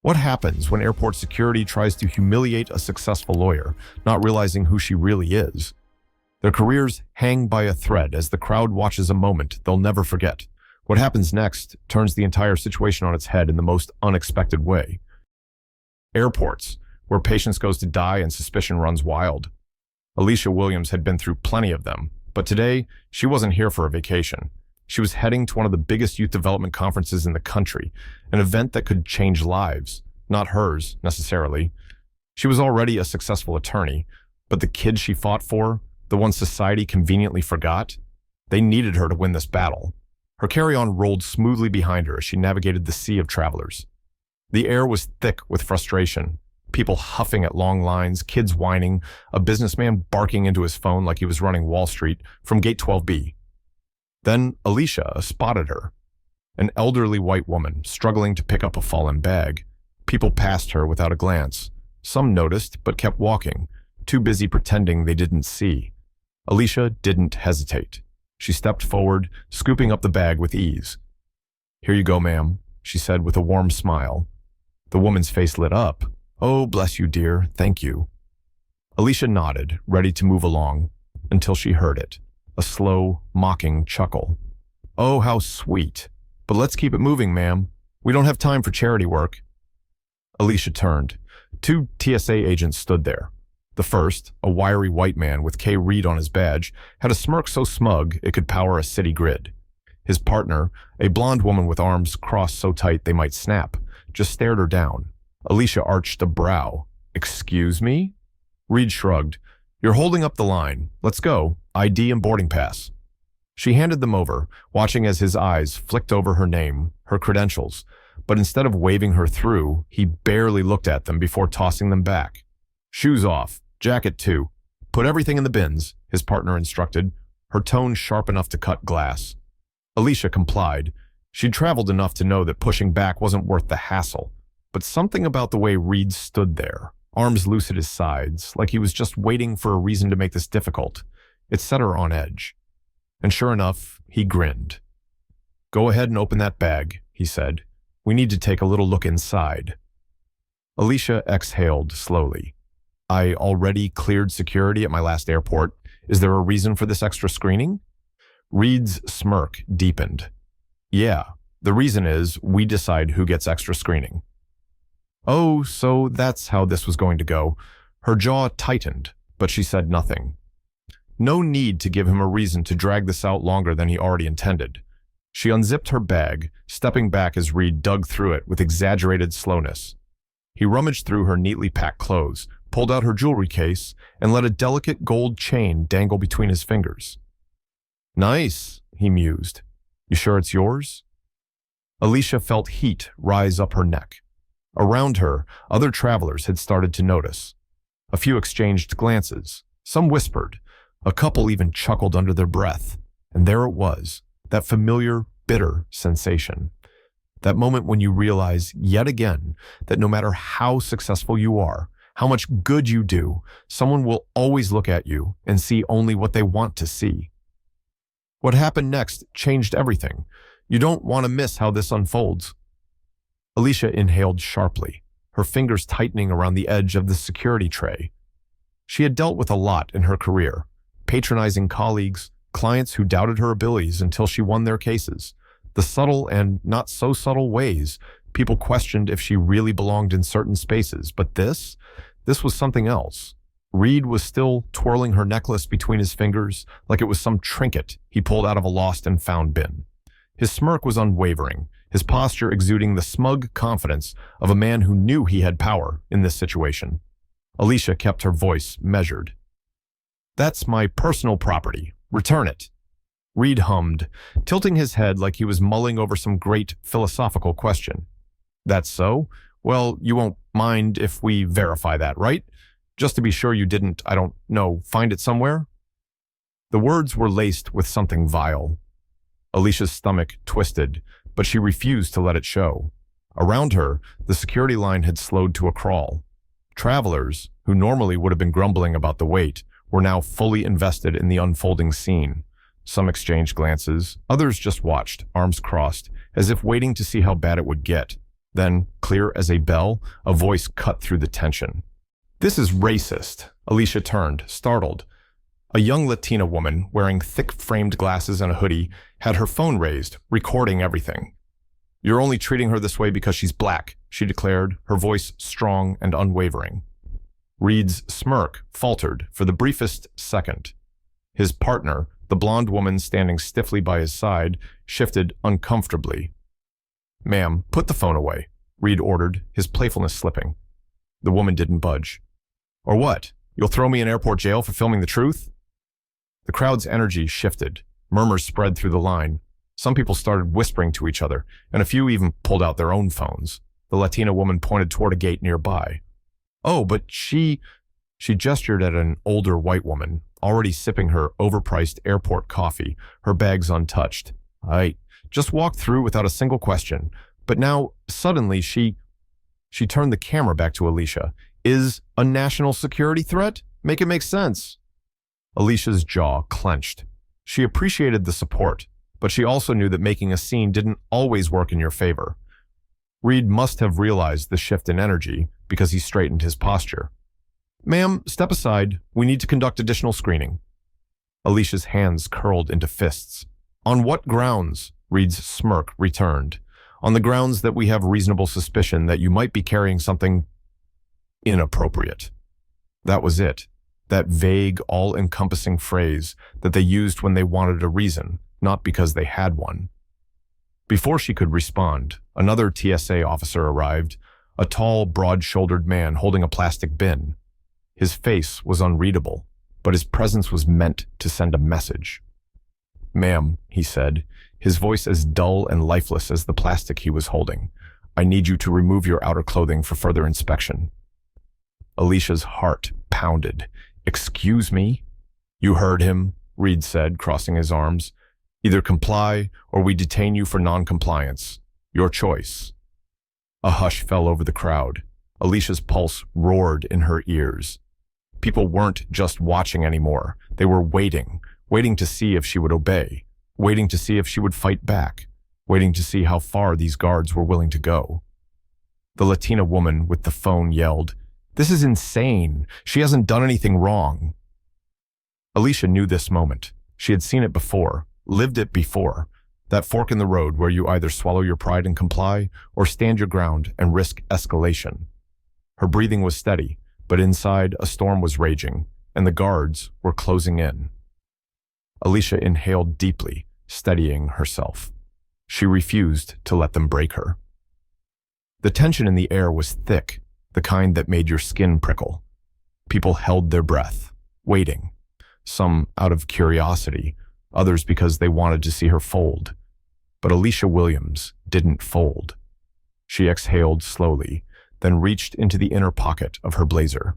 What happens when airport security tries to humiliate a successful lawyer, not realizing who she really is? Their careers hang by a thread as the crowd watches a moment they'll never forget. What happens next turns the entire situation on its head in the most unexpected way. Airports, where patience goes to die and suspicion runs wild. Alicia Williams had been through plenty of them, but today she wasn't here for a vacation. She was heading to one of the biggest youth development conferences in the country, an event that could change lives, not hers necessarily. She was already a successful attorney, but the kids she fought for, the ones society conveniently forgot, they needed her to win this battle. Her carry-on rolled smoothly behind her as she navigated the sea of travelers. The air was thick with frustration, people huffing at long lines, kids whining, a businessman barking into his phone like he was running Wall Street from Gate 12B. Then Alicia spotted her, an elderly white woman struggling to pick up a fallen bag. People passed her without a glance. Some noticed but kept walking, too busy pretending they didn't see. Alicia didn't hesitate. She stepped forward, scooping up the bag with ease. "Here you go, ma'am," she said with a warm smile. The woman's face lit up. "Oh, bless you, dear. Thank you." Alicia nodded, ready to move along, until she heard it. A slow, mocking chuckle. "Oh, how sweet. But let's keep it moving, ma'am. We don't have time for charity work." Alicia turned. Two TSA agents stood there. The first, a wiry white man with K. Reed on his badge, had a smirk so smug it could power a city grid. His partner, a blonde woman with arms crossed so tight they might snap, just stared her down. Alicia arched a brow. "Excuse me?" Reed shrugged. "You're holding up the line. Let's go. ID and boarding pass." She handed them over, watching as his eyes flicked over her name, her credentials, but instead of waving her through, he barely looked at them before tossing them back. "Shoes off. Jacket too. Put everything in the bins," his partner instructed, her tone sharp enough to cut glass. Alicia complied. She'd traveled enough to know that pushing back wasn't worth the hassle, but something about the way Reed stood there, arms loose at his sides, like he was just waiting for a reason to make this difficult, it set her on edge. And sure enough, he grinned. "Go ahead and open that bag," he said. "We need to take a little look inside." Alicia exhaled slowly. "I already cleared security at my last airport. Is there a reason for this extra screening?" Reed's smirk deepened. "Yeah, the reason is we decide who gets extra screening." Oh, so that's how this was going to go. Her jaw tightened, but she said nothing. No need to give him a reason to drag this out longer than he already intended. She unzipped her bag, stepping back as Reed dug through it with exaggerated slowness. He rummaged through her neatly packed clothes, pulled out her jewelry case, and let a delicate gold chain dangle between his fingers. "Nice," he mused. "You sure it's yours?" Alicia felt heat rise up her neck. Around her, other travelers had started to notice. A few exchanged glances. Some whispered. A couple even chuckled under their breath. And there it was, that familiar, bitter sensation. That moment when you realize, yet again, that no matter how successful you are, how much good you do, someone will always look at you and see only what they want to see. What happened next changed everything. You don't want to miss how this unfolds. Alicia inhaled sharply, her fingers tightening around the edge of the security tray. She had dealt with a lot in her career, patronizing colleagues, clients who doubted her abilities until she won their cases, the subtle and not so subtle ways people questioned if she really belonged in certain spaces. But this was something else. Reed was still twirling her necklace between his fingers like it was some trinket he pulled out of a lost and found bin. His smirk was unwavering, his posture exuding the smug confidence of a man who knew he had power in this situation. Alicia kept her voice measured. "That's my personal property. Return it." Reed hummed, tilting his head like he was mulling over some great philosophical question. "That's so? Well, you won't mind if we verify that, right? Just to be sure you didn't, I don't know, find it somewhere?" The words were laced with something vile. Alicia's stomach twisted, but she refused to let it show. Around her, the security line had slowed to a crawl. Travelers, who normally would have been grumbling about the wait, were now fully invested in the unfolding scene. Some exchanged glances, others just watched, arms crossed, as if waiting to see how bad it would get. Then, clear as a bell, a voice cut through the tension. "This is racist." Alicia turned, startled. A young Latina woman, wearing thick-framed glasses and a hoodie, had her phone raised, recording everything. "You're only treating her this way because she's black," she declared, her voice strong and unwavering. Reed's smirk faltered for the briefest second. His partner, the blonde woman standing stiffly by his side, shifted uncomfortably. "Ma'am, put the phone away," Reed ordered, his playfulness slipping. The woman didn't budge. "Or what? You'll throw me in airport jail for filming the truth?" The crowd's energy shifted. Murmurs spread through the line. Some people started whispering to each other, and a few even pulled out their own phones. The Latina woman pointed toward a gate nearby. "Oh, but she gestured at an older white woman, already sipping her overpriced airport coffee, her bags untouched. "I just walked through without a single question. But now, suddenly, she turned the camera back to Alicia. "Is a national security threat? Make it make sense." Alicia's jaw clenched. She appreciated the support, but she also knew that making a scene didn't always work in your favor. Reed must have realized the shift in energy because he straightened his posture. "Ma'am, step aside. We need to conduct additional screening." Alicia's hands curled into fists. "On what grounds?" Reed's smirk returned. "On the grounds that we have reasonable suspicion that you might be carrying something inappropriate." That was it. That vague, all-encompassing phrase that they used when they wanted a reason, not because they had one. Before she could respond, another TSA officer arrived, a tall, broad-shouldered man holding a plastic bin. His face was unreadable, but his presence was meant to send a message. "Ma'am," he said, his voice as dull and lifeless as the plastic he was holding, "I need you to remove your outer clothing for further inspection." Alicia's heart pounded. "Excuse me?" "You heard him," Reed said, crossing his arms. "Either comply or we detain you for non-compliance. Your choice." A hush fell over the crowd. Alicia's pulse roared in her ears. People weren't just watching anymore. They were waiting to see if she would obey, waiting to see if she would fight back, waiting to see how far these guards were willing to go. The Latina woman with the phone yelled, "This is insane. She hasn't done anything wrong." Alicia knew this moment. She had seen it before, lived it before. That fork in the road where you either swallow your pride and comply or stand your ground and risk escalation. Her breathing was steady, but inside a storm was raging, and the guards were closing in. Alicia inhaled deeply, steadying herself. She refused to let them break her. The tension in the air was thick, the kind that made your skin prickle. People held their breath, waiting, some out of curiosity, others because they wanted to see her fold. But Alicia Williams didn't fold. She exhaled slowly, then reached into the inner pocket of her blazer.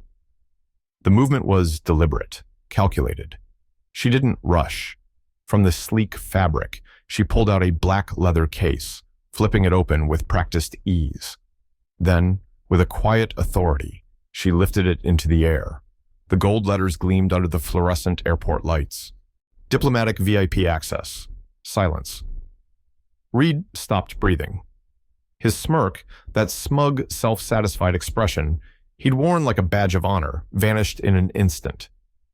The movement was deliberate, calculated. She didn't rush. From the sleek fabric, she pulled out a black leather case, flipping it open with practiced ease. Then, with a quiet authority, she lifted it into the air. The gold letters gleamed under the fluorescent airport lights. "Diplomatic VIP access." Silence. Reed stopped breathing. His smirk, that smug, self-satisfied expression he'd worn like a badge of honor, vanished in an instant.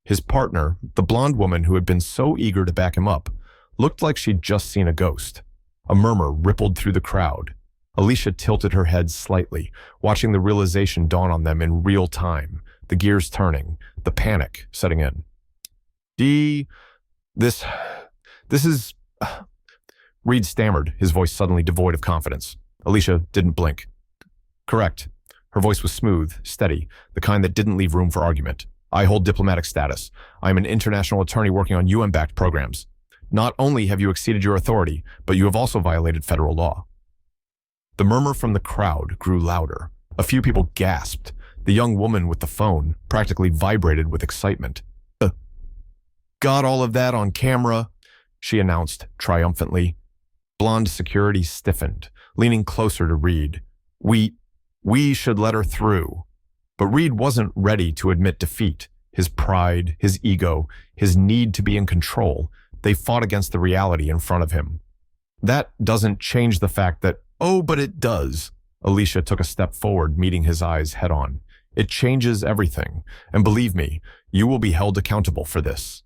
His partner, the blonde woman who had been so eager to back him up, looked like she'd just seen a ghost. A murmur rippled through the crowd. Alicia tilted her head slightly, watching the realization dawn on them in real time, the gears turning, the panic setting in. This is... Reed stammered, his voice suddenly devoid of confidence. Alicia didn't blink. "Correct." Her voice was smooth, steady, the kind that didn't leave room for argument. "I hold diplomatic status. I am an international attorney working on UN-backed programs. Not only have you exceeded your authority, but you have also violated federal law." The murmur from the crowd grew louder. A few people gasped. The young woman with the phone practically vibrated with excitement. Got all of that on camera," she announced triumphantly. Blonde security stiffened, leaning closer to Reed. We should let her through." But Reed wasn't ready to admit defeat. His pride, his ego, his need to be in control, they fought against the reality in front of him. "That doesn't change the fact that..." "Oh, but it does." Alicia took a step forward, meeting his eyes head-on. "It changes everything, and believe me, you will be held accountable for this."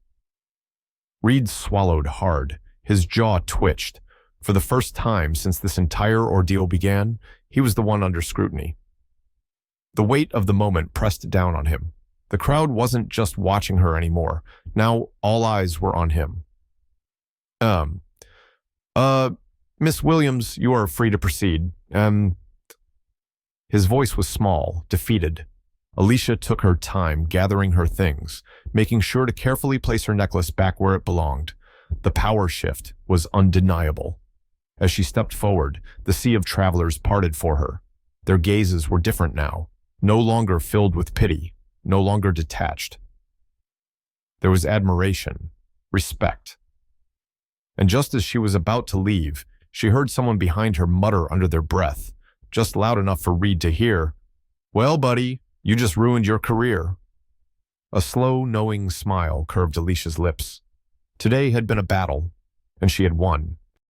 Reed swallowed hard. His jaw twitched. For the first time since this entire ordeal began, he was the one under scrutiny. The weight of the moment pressed down on him. The crowd wasn't just watching her anymore. Now all eyes were on him. Miss Williams, you are free to proceed. His voice was small, defeated. Alicia took her time gathering her things, making sure to carefully place her necklace back where it belonged. The power shift was undeniable. As she stepped forward, the sea of travelers parted for her. Their gazes were different now, no longer filled with pity, no longer detached. There was admiration, respect. And just as she was about to leave, she heard someone behind her mutter under their breath, just loud enough for Reed to hear, "Well, buddy, you just ruined your career." A slow, knowing smile curved Alicia's lips. Today had been a battle, and she had won.